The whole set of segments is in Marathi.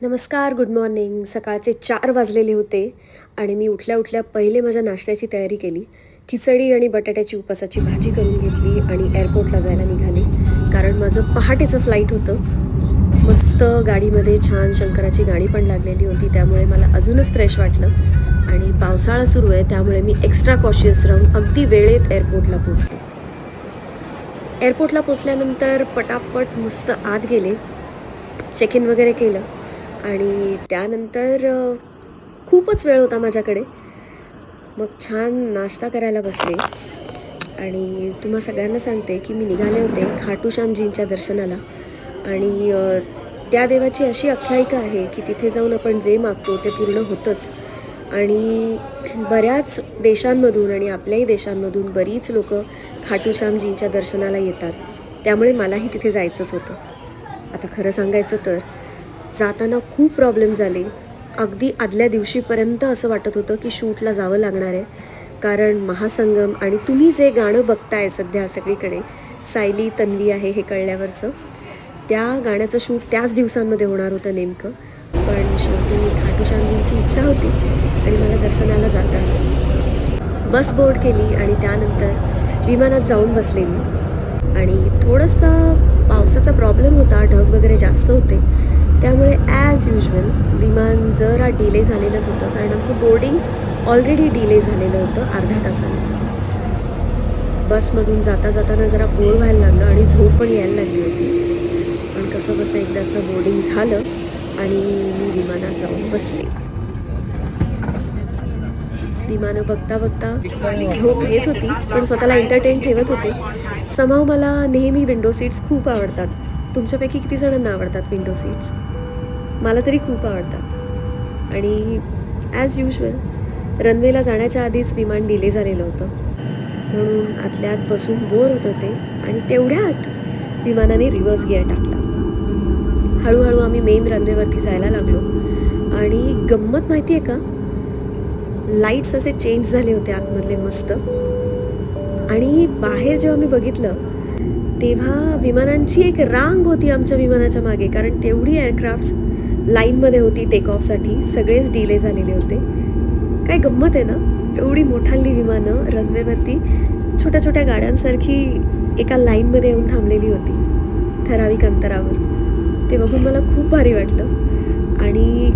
नमस्कार, गुड मॉर्निंग. सकाळचे 4 वाजलेले होते आणि मी उठल्या उठल्या पहिले माझ्या नाश्त्याची तयारी केली. खिचडी आणि बटाट्याची उपासाची भाजी करून घेतली आणि एअरपोर्टला जायला निघाली. कारण माझं पहाटेचं फ्लाईट होतं. मस्त गाडीमध्ये छान शंकराची गाणी पण लागलेली होती, त्यामुळे मला अजूनच फ्रेश वाटलं. आणि पावसाळा सुरू आहे, त्यामुळे मी एक्स्ट्रा कॉशियस राहून अगदी वेळेत एअरपोर्टला पोचले. एअरपोर्टला पोचल्यानंतर पटापट मस्त आत गेले, चेक इन वगैरे केलं आणि त्यानंतर खूपच वेळ होता माझ्याकडे. मग छान नाश्ता करायला बसले आणि तुम्हा सगळ्यांना सांगते की मी निघाले होते खाटू श्यामजींच्या दर्शनाला. आणि त्या देवाची अशी आख्यायिका आहे की तिथे जाऊन आपण जे मागतो ते पूर्ण होतंच. आणि बऱ्याच देशांमधून आणि आपल्याही देशांमधून बरीच लोकं खाटू श्यामजींच्या दर्शनाला येतात, त्यामुळे मलाही तिथे जायचंच होतं. आता खरं सांगायचं तर जाताना खूप प्रॉब्लेम झाले. अगदी आदल्या दिवशीपर्यंत असं वाटत होतं की शूटला जावं लागणार आहे, कारण महासंगम आणि तुम्ही जे गाणं बघताय सध्या सगळीकडे, सायली तन्वी आहे हे कळल्यावरचं, त्या गाण्याचं शूट त्याच दिवसांमध्ये होणार होतं नेमकं. पण शेवटी खाटू श्यामजींची इच्छा होती आणि मला दर्शनाला जाता आलं. बस बोर्ड केली आणि त्यानंतर विमानात जाऊन बसले मी. आणि थोडंसं पावसाचा प्रॉब्लेम होता, ढग वगैरे जास्त होते, त्यामुळे ॲज युजल विमान जरा डिले झालेलंच होतं, कारण आमचं बोर्डिंग ऑलरेडी डिले झालेलं होतं अर्ध्या तासाने. बसमधून जाताना जरा बोर व्हायला लागलं आणि झोप पण यायला लागली होती. पण कसं एकदाचं बोर्डिंग झालं आणि मी विमानात जाऊन बसले. विमानं बघता झोप येत होती, पण स्वतःला एंटरटेन ठेवत होते. समाव मला नेहमी विंडो सीट्स खूप आवडतात. तुमच्यापैकी किती जणांना आवडतात विंडो सीट्स? मला तरी खूप आवडतात. आणि ॲज युजल रनवेला जाण्याच्या आधीच विमान डिले झालेलं होतं, म्हणून आतल्यात बसून बोर होत होते. आणि तेवढ्यात विमानाने रिव्हर्स गिअर टाकला. हळूहळू आम्ही मेन रनवेवरती जायला लागलो. आणि गंमत माहिती आहे का, लाईट्स असे चेंज झाले होते आतमधले मस्त. आणि बाहेर जेव्हा मी बघितलं तेव्हा विमानांची एक रांग होती आमच्या विमानाच्या मागे, कारण तेवढी एअरक्राफ्ट्स लाईनमध्ये होती टेक ऑफसाठी. सगळेच डिले झालेले होते. काय गंमत आहे ना, एवढी मोठाली विमानं रनवेवरती छोट्या छोट्या गाड्यांसारखी एका लाईनमध्ये येऊन थांबलेली होती ठराविक अंतरावर. ते बघून मला खूप भारी वाटलं. आणि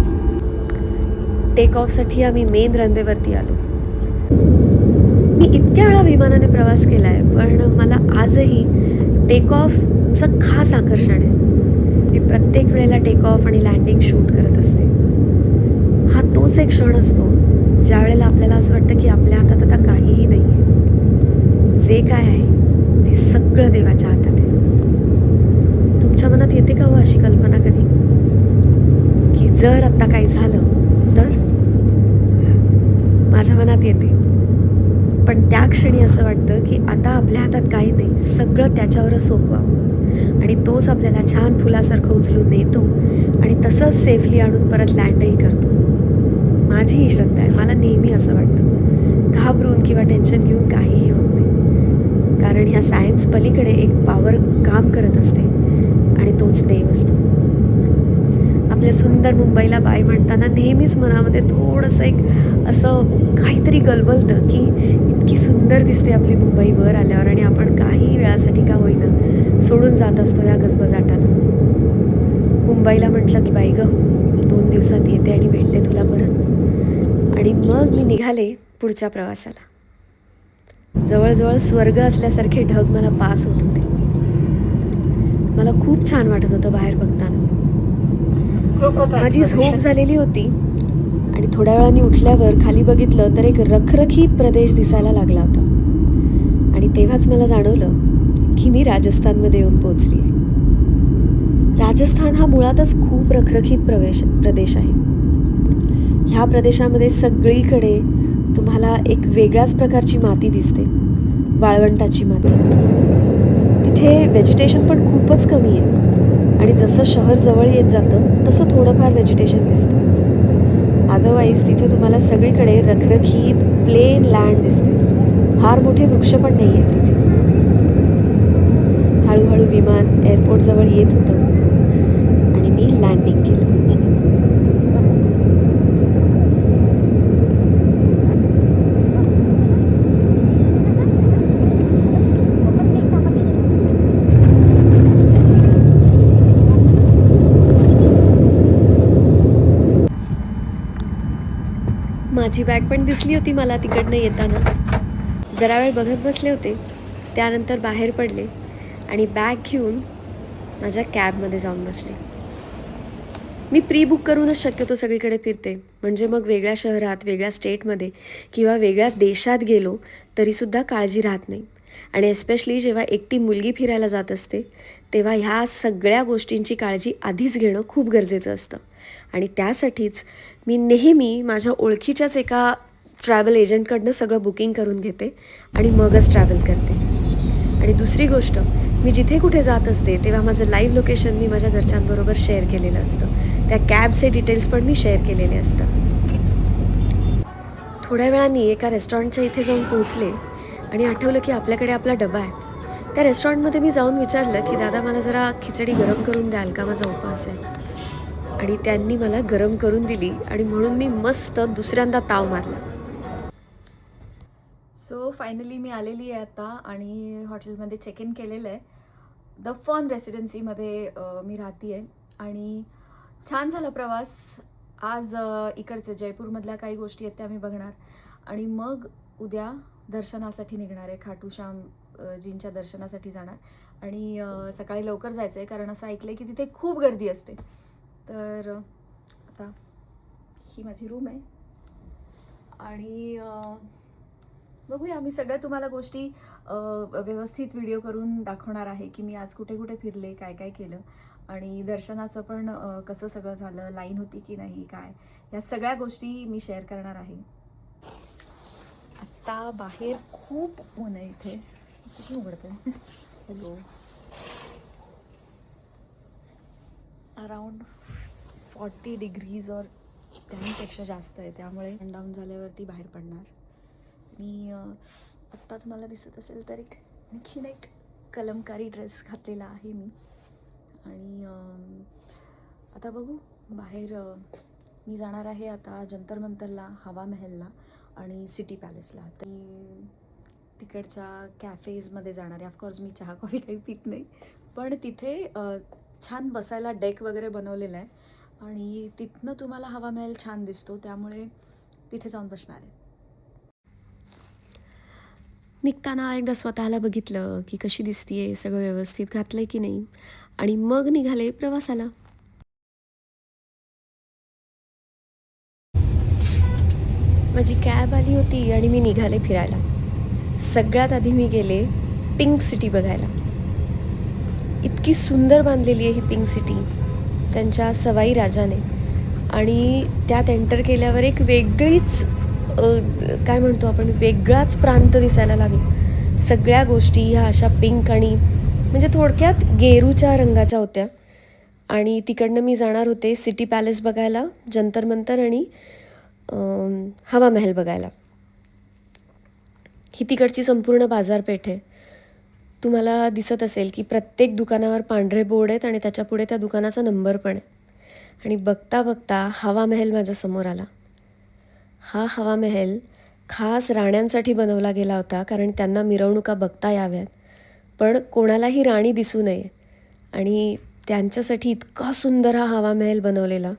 टेक ऑफसाठी आम्ही मेन रनवेवरती आलो. मी इतक्या वेळा विमानाने प्रवास केला आहे, पण मला आजही टेक ऑफचं खास आकर्षण आहे. मी प्रत्येक वेळेला टेक ऑफ आणि लँडिंग शूट करत असते. हा तोच एक क्षण असतो ज्या वेळेला आपल्याला असं वाटतं की आपल्या हातात आता काहीही नाही आहे. जे काय आहे ते सगळं देवाच्या हातात आहे. तुमच्या मनात येते का हो अशी कल्पना कधी, की जर आत्ता काही झालं तर? माझ्या मनात येते. पण त्या क्षणी असं वाटतं की आता आपल्या हातात काही नाही, सगळं त्याच्यावरच सोपवावं आणि तोच आपल्याला छान फुलासारखं उचलून नेतो आणि तसंच सेफली आणून परत लँडही करतो. माझी ही श्रद्धा आहे. मला नेहमी असं वाटतं घाबरून किंवा टेन्शन घेऊन काहीही होत नाही, कारण ह्या सायन्स पलीकडे एक पॉवर काम करत असते आणि तोच देव असतो. आपल्या सुंदर मुंबईला बाय म्हणताना नेहमीच मनामध्ये थोडंसं एक असं काहीतरी गलबलतं की इतकी सुंदर दिसते आपली मुंबई वर आल्यावर, आणि आपण काही वेळासाठी का होईना सोडून जात असतो या गजबजाटाला. मुंबईला म्हटलं की बाई गं 2 दिवसात येते आणि भेटते तुला परत. आणि मग मी निघाले पुढच्या प्रवासाला. जवळजवळ स्वर्ग असल्यासारखे ढग मला पास होत होते. मला खूप छान वाटत होतं बाहेर बघताना. माझी झोप झालेली होती आणि थोड्या वेळाने उठल्यावर खाली बघितलं तर एक रखरखीत प्रदेश दिसायला लागला होता. आणि तेव्हाच मला जाणवलं की मी राजस्थानमध्ये येऊन पोचली. राजस्थान हा मुळातच खूप रखरखीत प्रदेश आहे. ह्या प्रदेशामध्ये सगळीकडे तुम्हाला एक वेगळ्याच प्रकारची माती दिसते, वाळवंटाची माती. तिथे व्हेजिटेशन पण खूपच कमी आहे आणि जसं शहर जवळ येत जातं तसं थोडंफार व्हेजिटेशन दिसतं. अदरवाईज तिथे तुम्हाला सगळीकडे रखरखीत प्लेन लँड दिसते. फार मोठे वृक्ष पण नाही आहेत तिथे. हळूहळू विमान एअरपोर्टजवळ येत होतं आणि मी लँडिंग केलं. माझी बॅग पण दिसली होती मला तिकडनं येताना. जरा वेळ बघत बसले होते, त्यानंतर बाहेर पडले आणि बॅग घेऊन माझ्या कॅबमध्ये जाऊन बसले. मी प्री बुक करूनच शक्यतो सगळीकडे फिरते, म्हणजे मग वेगळ्या शहरात, वेगळ्या स्टेटमध्ये किंवा वेगळ्या देशात गेलो तरीसुद्धा काळजी राहत नाही. आणि एस्पेशली जेव्हा एकटी मुलगी फिरायला जात असते, तेव्हा ह्या सगळ्या गोष्टींची काळजी आधीच घेणं खूप गरजेचं असतं. आणि त्यासाठीच मी नेहमी माझ्या ओळखीच्याच एका ट्रॅव्हल एजंटकडनं सगळं बुकिंग करून घेते आणि मगच ट्रॅव्हल करते. आणि दुसरी गोष्ट, मी जिथे कुठे जात असते तेव्हा माझं लाईव्ह लोकेशन मी माझ्या घरच्यांबरोबर शेअर केलेलं असतं. त्या कॅबचे डिटेल्स पण मी शेअर केलेले असतात. थोड्या वेळाने एका रेस्टॉरंटच्या इथे जाऊन पोहोचले आणि आठवलं की आपल्याकडे आपला डबा आहे. त्या रेस्टॉरंटमध्ये मी जाऊन विचारलं की दादा मला जरा खिचडी गरम करून द्याल का, माझा उपवास आहे. आणि त्यांनी मला गरम करून दिली आणि म्हणून मी मस्त दुसऱ्यांदा ताव मारला. सो फायनली मी आलेली आहे आता आणि हॉटेलमध्ये चेक इन केलेलं आहे. द फन रेसिडेन्सीमध्ये मी राहते आहे आणि छान झाला प्रवास. आज इकडचे जयपूरमधल्या काही गोष्टी आहेत त्या मी बघणार आणि मग उद्या दर्शनासाठी निघणार आहे. खाटू श्याम जींच्या दर्शनासाठी जाणार आणि सकाळी लवकर जायचं आहे, कारण असं ऐकलं आहे की तिथे खूप गर्दी असते. तर आता ही माझी रूम आहे आणि बघूया, मी सगळ्या तुम्हाला गोष्टी व्यवस्थित व्हिडिओ करून दाखवणार आहे की मी आज कुठे कुठे फिरले, काय काय केलं आणि दर्शनाचं पण कसं सगळं झालं, लाईन होती की नाही, काय, या सगळ्या गोष्टी मी शेअर करणार आहे. आत्ता बाहेर खूप ऊन आहे इथे. किती उघडते. हॅलो. अराउंड 40 डिग्रीज और त्यापेक्षा जास्त आहे, त्यामुळे डाऊन झाल्यावरती बाहेर पडणार. आणि आत्ता तुम्हाला दिसत असेल तर आणखीन एक कलमकारी ड्रेस घातलेला आहे मी. आणि आता बघू बाहेर. मी जाणार आहे आता जंतर मंतरला, हवा महलला आणि सिटी पॅलेसला. तर तिकडच्या कॅफेजमध्ये जाणार आहे. ऑफकोर्स मी चहा कॉफी काही पित नाही, पण तिथे छान बसायला डेक वगैरे बनवलेला आहे आणि तिथनं तुम्हाला हवा महल छान दिसतो, त्यामुळे तिथे जाऊन बसणार आहे. निघताना एकदा स्वतःला बघितलं की कशी दिसतीये, सगळं व्यवस्थित घातलंय की नाही, आणि मग निघाले प्रवासाला. माझी कॅब आली होती आणि मी निघाले फिरायला. सगळ्यात आधी मी गेले पिंक सिटी बघायला. इतकी सुंदर बांधलेली आहे ही पिंक सिटी त्यांच्या सवाई राजाने, आणि त्यात एंटर केल्यावर एक वेगळीच काय म्हणतो आपण, वेगळाच प्रांत दिसायला लागला. सगळ्या गोष्टी ह्या अशा पिंक आणि म्हणजे थोडक्यात गेरूच्या रंगाच्या होत्या. आणि तिकडनं मी जाणार होते सिटी पॅलेस बघायला, जंतर मंतर आणि हवा महल बघायला. ही तिकडची संपूर्ण बाजारपेठ आहे. तुम्हाला दिसत असेल की प्रत्येक दुकानावर पांढरे बोर्ड आहेत आणि त्याच्या पुढे त्या दुकानाचा नंबर पण आहे. आणि बघता बघता हवा महल माझ्यासमोर आला. हा हवा महल खास राण्यांसाठी बनवला गेला होता, कारण त्यांना मिरवणुका बघता याव्यात, पण कोणालाही राणी दिसू नये. आणि त्यांच्यासाठी इतका सुंदर हा हवा महल बनवलेला.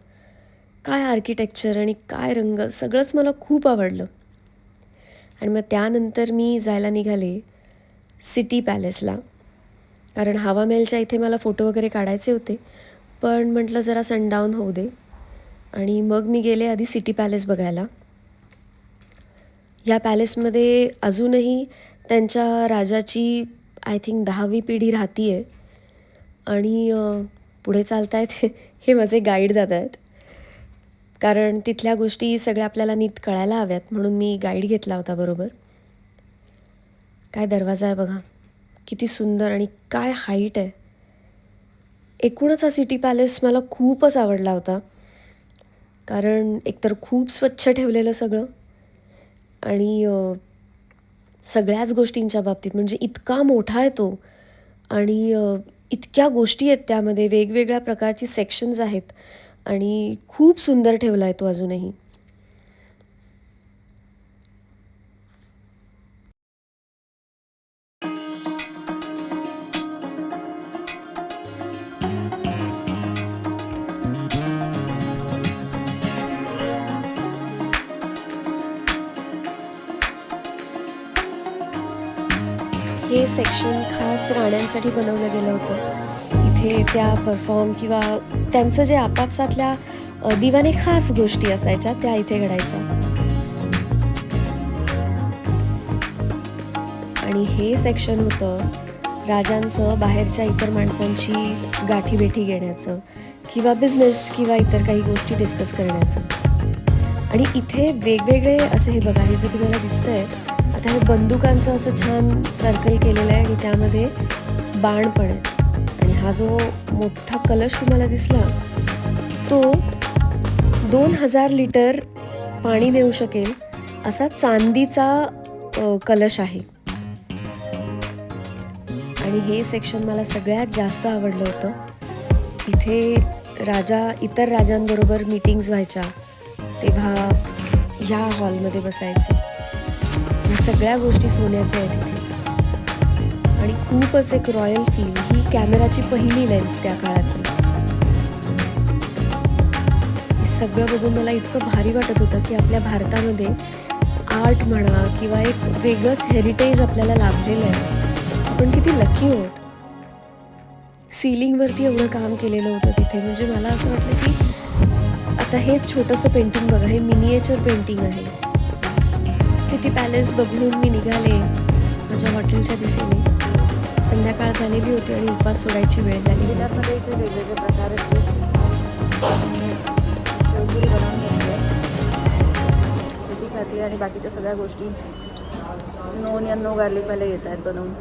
काय आर्किटेक्चर आणि काय रंग, सगळंच मला खूप आवडलं. आणि मग त्यानंतर मी जायला निघाले सिटी पॅलेसला, कारण हवा महलच्या इथे मला फोटो वगैरे काढायचे होते, पण म्हटलं जरा सनडाऊन होऊ दे. आणि मग मी गेले आधी सिटी पॅलेस बघायला. या पॅलेसमध्ये अजूनही त्यांच्या राजाची आय थिंक 10वी पिढी राहती आहे. आणि पुढे चालतायत हे माझे गाईड दादा आहेत, कारण तिथल्या गोष्टी सगळ्या आपल्याला नीट कळायला हव्यात, म्हणून मी गाईड घेतला होता बरोबर. काय दरवाजा आहे बघा, किती सुंदर आणि काय हाईट आहे. एकूणच हा सिटी पॅलेस मला खूपच आवडला होता, कारण एकतर खूप स्वच्छ ठेवलेलं सगळं आणि सगळ्याच गोष्टींच्या बाबतीत म्हणजे इतका मोठा आहे तो, आणि इतक्या गोष्टी आहेत त्यामध्ये, वेगवेगळ्या प्रकारची सेक्शन्स आहेत आणि खूप सुंदर ठेवला आहे तो अजूनही. हे सेक्शन खास राण्यांसाठी बनवलं गेलं होतं. इथे त्या परफॉर्म किंवा त्यांचं जे आपापसातल्या दिवाने खास गोष्टी असायच्या त्या इथे घडायच्या. आणि हे सेक्शन होतं राजांचं बाहेरच्या इतर माणसांची गाठीभेटी घेण्याचं किंवा बिझनेस किंवा इतर काही गोष्टी डिस्कस करण्याचं. आणि इथे वेगवेगळे असे हे बघा, हे जे तुम्हाला दिसतंय आता हे बंदुकांचं असं छान सर्कल केलेलं आहे आणि त्यामध्ये बाण पण आहेत. आणि हा जो मोठा कलश तुम्हाला दिसला तो 2000 लिटर पाणी नेऊ शकेल असा चांदीचा कलश आहे. आणि हे सेक्शन मला सगळ्यात जास्त आवडलं होतं. इथे इतर राजांबरोबर मीटिंग्स व्हायच्या तेव्हा ह्या हॉलमध्ये बसायचे. ह्या सगळ्या गोष्टी सोन्याच्या आहेत इथे आणि खूपच एक रॉयल फील. ही कॅमेराची पहिली लेन्स त्या काळातली. सगळं बघून मला इतकं भारी वाटत होतं की आपल्या भारतामध्ये आर्ट म्हणा किंवा एक वेगळंच हेरिटेज आपल्याला लाभलेलं आहे. आपण किती लकी आहोत. सीलिंगवरती एवढं काम केलेलं होतं तिथे. म्हणजे मला असं वाटलं की आता हे छोटंसं पेंटिंग बघा, हे मिनिएचर पेंटिंग आहे. सिटी पॅलेस बघून मी निघाले माझ्या हॉटेलच्या दिशेने. संध्याकाळ झालेली होती आणि उपास सोडायची वेळ झाली. त्यामध्ये इथे वेगवेगळे प्रकार आहेत. शेवपुरी बनवून घेतली आहे शेती खाती आणि बाकीच्या सगळ्या गोष्टी नो ऑनियन नो गार्लिक वाले येत आहेत बनवून.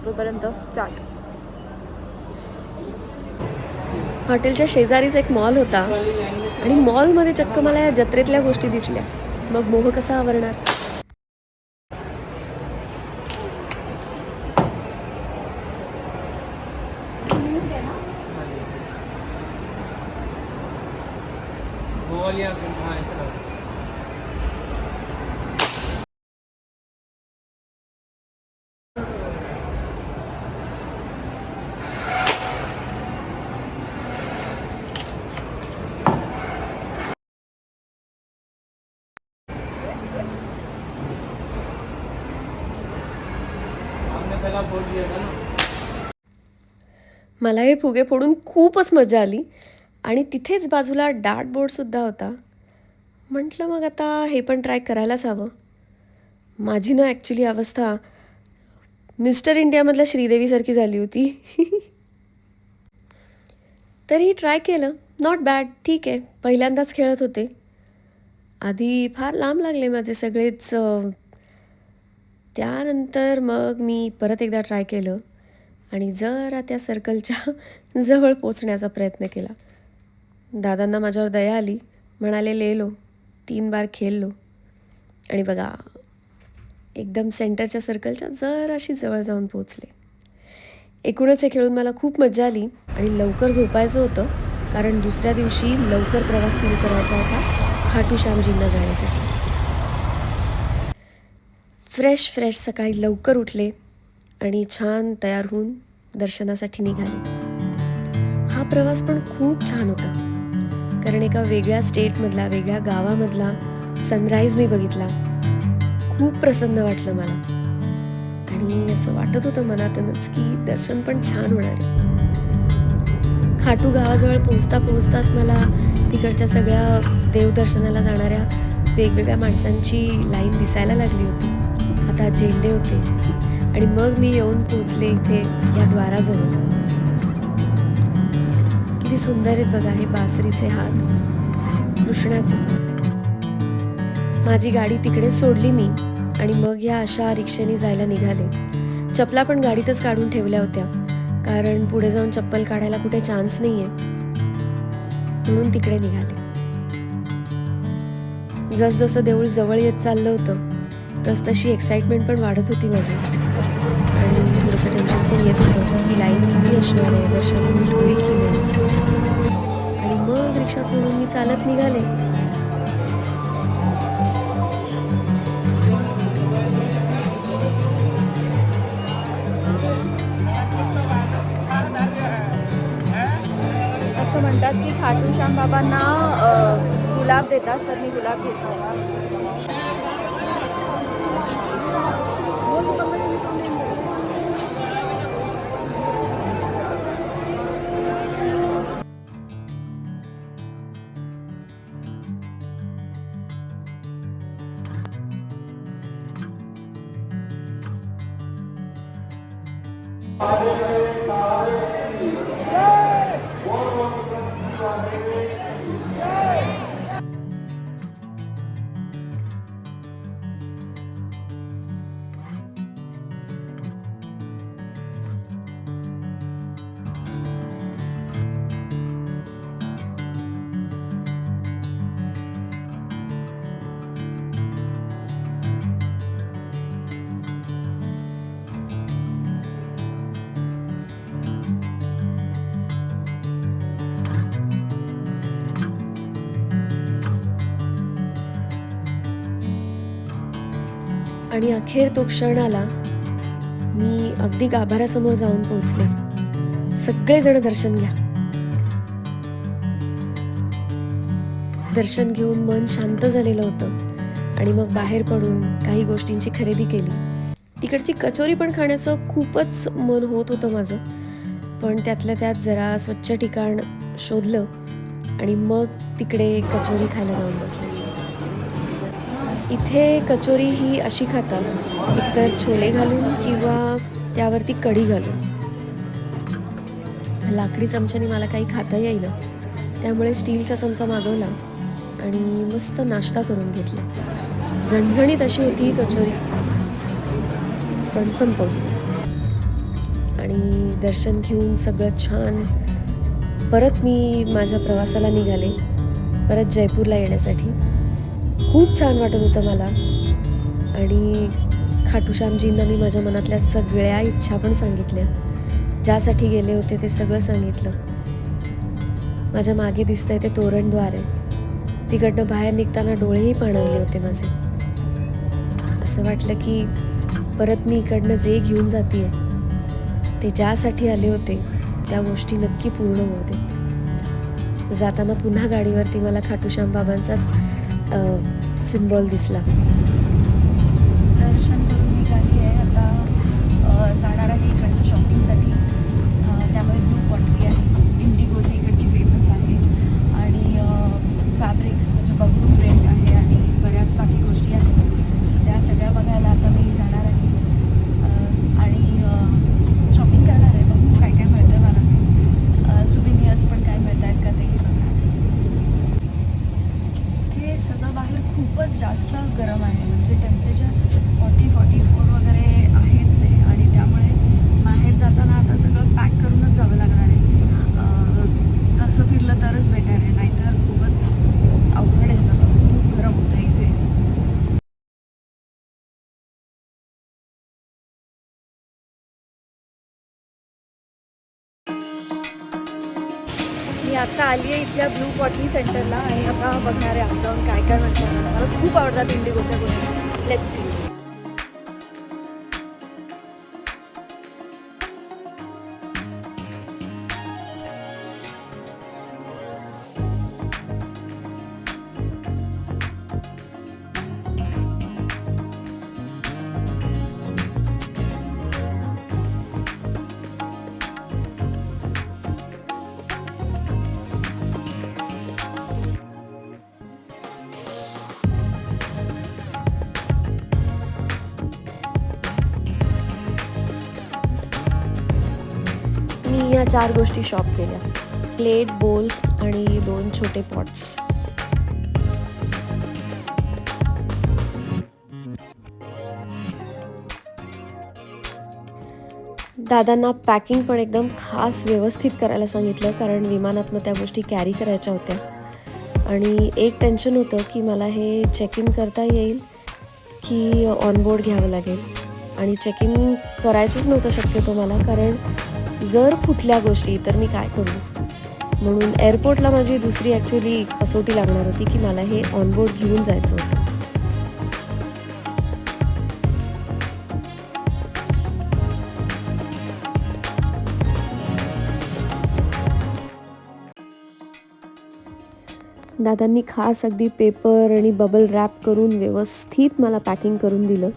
तोपर्यंत चाट. हॉटेलच्या शेजारीच एक मॉल होता आणि मॉलमध्ये चक्क मला या जत्रेतल्या गोष्टी दिसल्या. मग मोह कसा आवरणार. मला हे फुगे फोडून खूपच मजा आली आणि तिथेच बाजूला डार्ट बोर्डसुद्धा होता. म्हटलं मग आता हे पण ट्राय करायलाच हवं. माझी ना ॲक्च्युली अवस्था मिस्टर इंडियामधल्या श्रीदेवीसारखी झाली होती. तरी ट्राय केलं. Not bad. ठीक आहे. पहिल्यांदाच खेळत होते. आधी फार लांब लागले माझे सगळेच. त्यानंतर मग मी परत एकदा ट्राय केलं आणि जरा त्या सर्कलच्या जवळ पोचण्याचा प्रयत्न केला. दादांना माझ्यावर दया आली. म्हणाले ले लो. 3 बार खेळ लो. आणि बघा एकदम सेंटरच्या सर्कलच्या जराशी जवळ जाऊन पोचले. एकूणच हे खेळून मला खूप मजा आली आणि लवकर झोपायचं होतं कारण दुसऱ्या दिवशी लवकर प्रवास सुरू करायचा होता खाटू श्यामजींना जाण्यासाठी. फ्रेश सकाळी लवकर उठले आणि छान तयार होऊन दर्शनासाठी निघाले. हा प्रवास पण खूप छान होता कारण एका वेगळ्या स्टेटमधला वेगळ्या गावामधला सनराईज मी बघितला. खूप प्रसन्न वाटलं मला आणि असं वाटत होतं मनातूनच की दर्शन पण छान होणार आहे. खाटू गावाजवळ पोहोचताच मला तिकडच्या सगळ्या देवदर्शनाला जाणाऱ्या वेगवेगळ्या माणसांची लाईन दिसायला लागली होती. हातात झेंडे होते आणि मग मी येऊन पोचले इथे या द्वाराजवळ. किती सुंदर आहेत बघा हे बासरीचे हात कृष्णाचे. माझी गाडी तिकडेच सोडली मी आणि मग ह्या अशा रिक्षेने जायला निघाले. चपला पण गाडीतच काढून ठेवल्या होत्या कारण पुढे जाऊन चप्पल काढायला कुठे चान्स नाहीये म्हणून तिकडे निघाले. जसजसं देऊळ जवळ येत चाललं होतं तशी एक्साइटमेंट पण वाढत होती माझी आणि थोडंसं टेन्शन पण येत होतं की लाईन किती असणार आहे, दर्शन होईल की नाही. आणि मग रिक्षा सोडून मी चालत निघाले. असं म्हणतात की खाटू श्याम बाबांना गुलाब देतात तर मी गुलाब घेतला. आणि अखेर तो क्षण आला. मी अगदी गाभाऱ्यासमोर जाऊन पोहोचले. सगळेजण दर्शन घ्या. दर्शन घेऊन मन शांत झालेलं होतं आणि मग बाहेर पडून काही गोष्टींची खरेदी केली. तिकडची कचोरी पण खाण्याचं खूपच मन होत होतं माझं, पण त्यातल्या त्यात जरा स्वच्छ ठिकाण शोधलं आणि मग तिकडे कचोरी खायला जाऊन बसले. इथे कचोरी ही अशी खातात, एकतर छोले घालून किंवा त्यावरती कढी घालून. लाकडी चमच्याने मला काही खाता येईना, त्यामुळे स्टीलचा चमचा मागवला आणि मस्त नाश्ता करून घेतला. झणझणीत अशी होती ही कचोरी, पण संपवली. आणि दर्शन घेऊन सगळं छान परत मी माझ्या प्रवासाला निघाले, परत जयपूरला येण्यासाठी. खूप छान वाटत होतं मला आणि खाटूश्यामजींना मी माझ्या मनातल्या सगळ्या इच्छा पण सांगितल्या. ज्यासाठी गेले होते ते सगळं सांगितलं. माझ्या मागे दिसतंय ते तोरणद्वार आहे. तिकडनं बाहेर निघताना डोळेही पाणावले होते माझे. असं वाटलं की परत मी इकडनं जे घेऊन जातीये ते ज्यासाठी आले होते त्या गोष्टी नक्की पूर्ण होऊ दे. जाताना पुन्हा गाडीवरती मला खाटूश्याम बाबांचाच सिम्बॉल दिसला. दर्शन करून निघाली आहे आता. जाणार आहे इकडच्या शॉपिंगसाठी. त्यामध्ये ब्लू पॉटरी आहे, इंडिगोची इकडची फेमस आहे आणि फॅब्रिक्स म्हणजे बघून प्रिंट आहे आणि बऱ्याच बाकी गोष्टी आहेत. सो त्या सगळ्या बघायला आता मी जाणार आहे आणि शॉपिंग करणार आहे. बघू काय काय मिळतं मला ते. सुविनियर्स पण काय मिळत आहेत का तेही बघणार. हे सगळं बाहेर खूपच जास्त गरम आहे, म्हणजे टेम्परेचर 40-44 वगैरे आहेच आहे आणि त्यामुळे बाहेर जाताना आता सगळं पॅक करूनच जावं लागणार आहे. तसं फिरलं तरच बेटर आहे, नाहीतर खूपच अवघड आहे सगळं. खूप गरम होतं इथे. मी आता आली आहे इथल्या ब्लू पॉटरी सेंटरला आणि आता बघणार आहे आज जाऊन काय काय म्हणतात. मला खूप आवडतात इंडिगोच्या गोष्टी. Let's see. मी या 4 गोष्टी शॉप केल्या. प्लेट, बोल आणि 2 छोटे पॉट्स. दादांना पॅकिंग पण एकदम खास व्यवस्थित करायला सांगितलं, कारण विमानातनं त्या गोष्टी कॅरी करायच्या होत्या. आणि एक टेन्शन होतं की मला हे चेक इन करता येईल की ऑनबोर्ड घ्यावं लागेल. आणि चेक इन करायचंच नव्हतं शक्यतो मला, कारण जर फुटल्या गोष्टी तर मी काय करू. म्हणून एअरपोर्टला माझी दुसरी ॲक्च्युली कसोटी लागणार होती की मला हे ऑनबोर्ड घेऊन जायचं होतं. दादांनी खास अगदी पेपर आणि बबल रॅप करून व्यवस्थित मला पॅकिंग करून दिलं.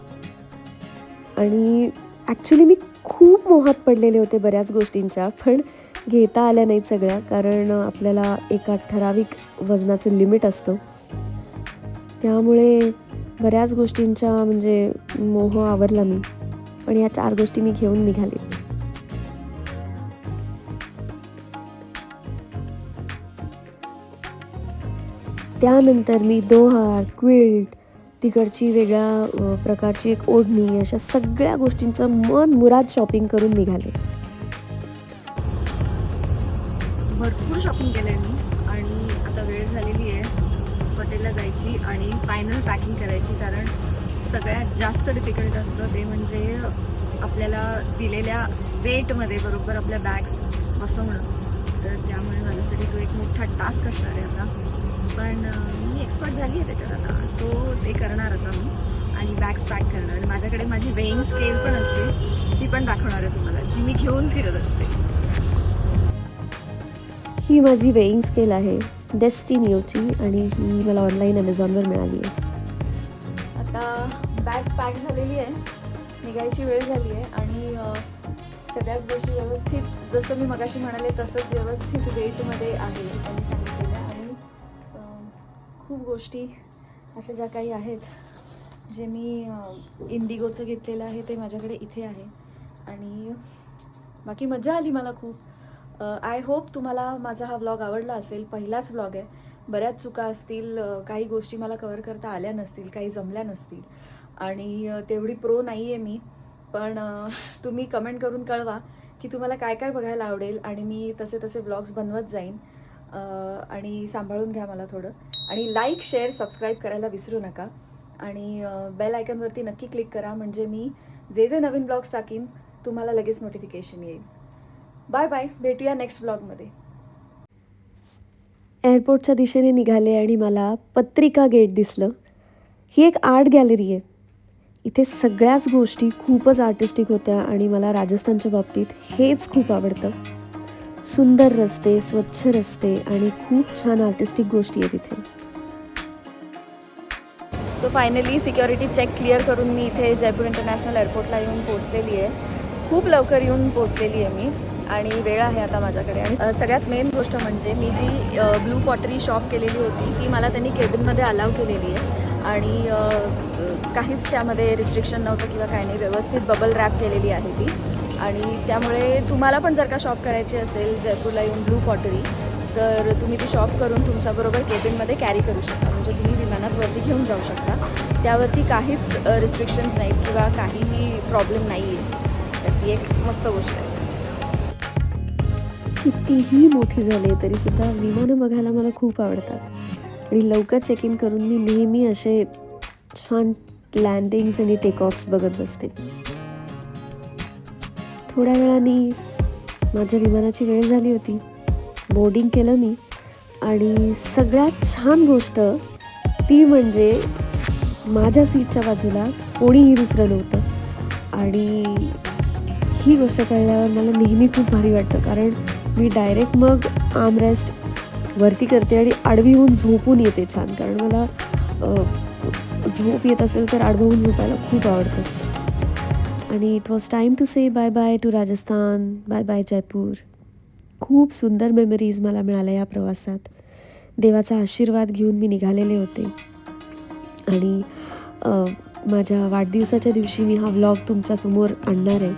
आणि ॲक्च्युली मी खूप मोहात पडलेले होते बऱ्याच गोष्टींच्या, पण घेता आल्या नाहीत सगळ्या, कारण आपल्याला एका ठराविक वजनाचं लिमिट असतं. त्यामुळे बऱ्याच गोष्टींच्या म्हणजे मोह आवरला मी. पण या 4 गोष्टी मी घेऊन निघालेच. त्यानंतर मी दोहार, क्विल्ट, तिकडची वेगळ्या प्रकारची एक ओढणी, अशा सगळ्या गोष्टींचं मन मुराद शॉपिंग करून निघाले. भरपूर शॉपिंग केलं आहे मी आणि आता वेळ झालेली आहे हॉटेलला जायची आणि फायनल पॅकिंग करायची. कारण सगळ्यात जास्त डिफिकल्ट असतं ते म्हणजे आपल्याला दिलेल्या वेटमध्ये बरोबर आपल्या बॅग्स बसवणं. तर त्यामुळे माझ्यासाठी तो एक मोठा टास्क असणार आहे आता. पण मी एक्सपर्ट झाली आहे त्याच्यात आता, सो ते करणार आता मी आणि बॅग्स पॅक करणार. आणि माझ्याकडे माझी वेईंग स्केल पण असते, ती पण दाखवणार आहे तुम्हाला, जी मी घेऊन फिरत असते. ही माझी वेईंग स्केल आहे डेस्टिनिओची आणि ही मला ऑनलाईन ॲमेझॉनवर मिळाली आहे. आता बॅग पॅक झालेली आहे, निघायची वेळ झाली आहे आणि सगळ्याच गोष्टी व्यवस्थित, जसं मी मगाशी म्हणाले तसंच व्यवस्थित वेटमध्ये आहे त्यांनी सांगितलेलं. आणि खूप गोष्टी अशा ज्या काही आहेत जे मी इंडिगोचं घेतलेलं आहे ते माझ्याकडे इथे आहे. आणि बाकी मजा आली मला खूप. आय होप तुम्हाला माझा हा व्लॉग आवडला असेल. पहिलाच व्लॉग आहे, बऱ्याच चुका असतील, काही गोष्टी मला कव्हर करता आल्या नसतील, काही जमल्या नसतील आणि तेवढी प्रो नाही आहे मी. पण तुम्ही कमेंट करून कळवा की तुम्हाला काय काय बघायला आवडेल आणि मी तसे तसे व्लॉग्स बनवत जाईन. आणि सांभाळून घ्या मला थोडं. आणि लाईक, शेअर, सबस्क्राईब करायला विसरू नका. आणि बेल आयकॉनवरती नक्की क्लिक करा, म्हणजे मी जे जे नवीन ब्लॉग्स टाकीन तुम्हाला लगेच नोटिफिकेशन येईल. बाय बाय, भेटूया नेक्स्ट ब्लॉगमध्ये. एअरपोर्टच्या दिशेने निघाले आणि मला पत्रिका गेट दिसलं. ही एक आर्ट गॅलरी आहे. इथे सगळ्याच गोष्टी खूपच आर्टिस्टिक होत्या आणि मला राजस्थानच्या बाबतीत हेच खूप आवडतं. सुंदर रस्ते, स्वच्छ रस्ते आणि खूप छान आर्टिस्टिक गोष्टी आहेत इथे. So finally security cheque clear करून मी इथे जयपूर इंटरनॅशनल एअरपोर्टला येऊन पोहोचलेली आहे. खूप लवकर येऊन पोहोचलेली आहे मी आणि वेळ आहे आता माझ्याकडे. आणि सगळ्यात मेन गोष्ट म्हणजे मी जी ब्लू पॉटरी शॉप केलेली होती ती मला त्यांनी केबिनमध्ये अलाव केलेली आहे आणि काहीच त्यामध्ये रिस्ट्रिक्शन नव्हतं किंवा काही नाही. व्यवस्थित बबल रॅप केलेली आहे ती. आणि त्यामुळे तुम्हाला पण जर का शॉप करायची असेल जयपूरला येऊन ब्लू पॉटरी, तर तुम्ही ती शॉप करून तुमच्याबरोबर केबिनमध्ये कॅरी करू शकता. म्हणजे तुम्ही विमानात वरती घेऊन जाऊ शकता. त्यावरती काहीच रिस्ट्रिक्शन्स नाहीत किंवा काहीही प्रॉब्लेम नाही आहे. तर ती एक मस्त गोष्ट आहे. कितीही मोठी झाले तरीसुद्धा विमानं बघायला मला खूप आवडतात आणि लवकर चेक इन करून मी नेहमी असे छान लँडिंग्स आणि टेकऑफ्स बघत बसते. थोड्या वेळाने माझ्या विमानाची वेळ झाली होती. बोर्डिंग केलं मी आणि सगळ्यात छान गोष्ट ती म्हणजे माझ्या सीटच्या बाजूला कोणीही दुसरं नव्हतं. आणि ही गोष्ट कळल्यावर मला नेहमी खूप भारी वाटतं, कारण मी डायरेक्ट मग आर्मरेस्ट वरती करते आणि आडवी होऊन झोपून येते छान. कारण मला झोप येत असेल तर आडवून झोपायला खूप आवडतं. आणि it was time to say bye bye to Rajasthan, bye bye Jaipur. खूप सुंदर मेमरीज मला मिळाल्या या प्रवासात. देवाचा आशीर्वाद घेऊन मी निघालेले होते आणि माझ्या वाढदिवसाच्या दिवशी मी हा व्लॉग तुमच्यासमोर आणणार आहे.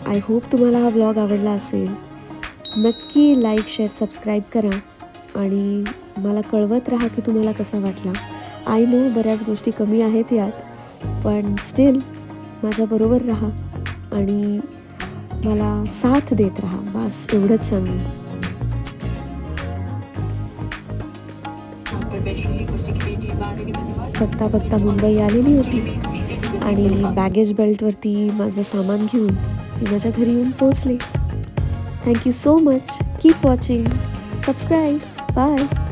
आय होप तुम्हाला हा व्लॉग आवडला असेल. नक्की लाईक, शेअर, सबस्क्राईब करा आणि मला कळवत राहा की तुम्हाला कसा वाटला. आय नो बऱ्याच गोष्टी कमी आहेत यात, पण स्टील माझ्याबरोबर राहा आणि मला साथ देत राहा, बस एवढंच सांगेन. बघता बघता मुंबई आलेली होती आणि बॅगेज बेल्टवरती माझं सामान घेऊन मी माझ्या घरी येऊन पोहोचले. Thank you so much. Keep watching. Subscribe. Bye.